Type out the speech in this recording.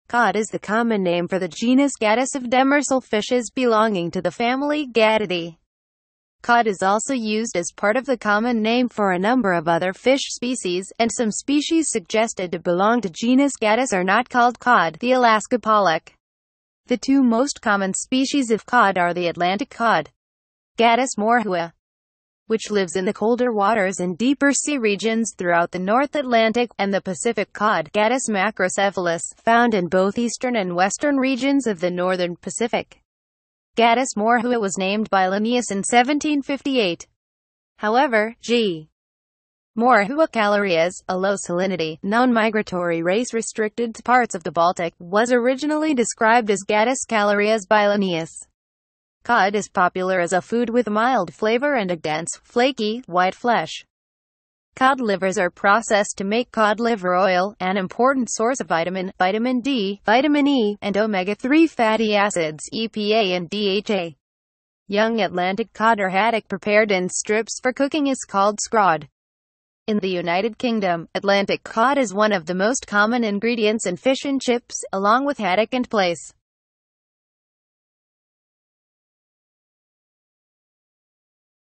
Cod is the common name for the genus Gadus of demersal fishes belonging to the family Gattidae. Cod is also used as part of the common name for a number of other fish species, and some species suggested to belong to genus Gadus are not called cod, the Alaska pollock. The two most common species of cod are the Atlantic cod, Gadus morhua, which lives in the colder waters and deeper sea regions throughout the North Atlantic, and the Pacific cod, Gadus macrocephalus, found in both eastern and western regions of the northern Pacific. Gadus morhua was named by Linnaeus in 1758. However, G. morhua calarias, a low salinity, non-migratory race restricted to parts of the Baltic, was originally described as Gadus calarias by Linnaeus. Cod is popular as a food with mild flavor and a dense, flaky, white flesh. Cod livers are processed to make cod liver oil, an important source of vitamin D, vitamin E, and omega-3 fatty acids, EPA and DHA. Young Atlantic cod or haddock prepared in strips for cooking is called scrod. In the United Kingdom, Atlantic cod is one of the most common ingredients in fish and chips, along with haddock and plaice.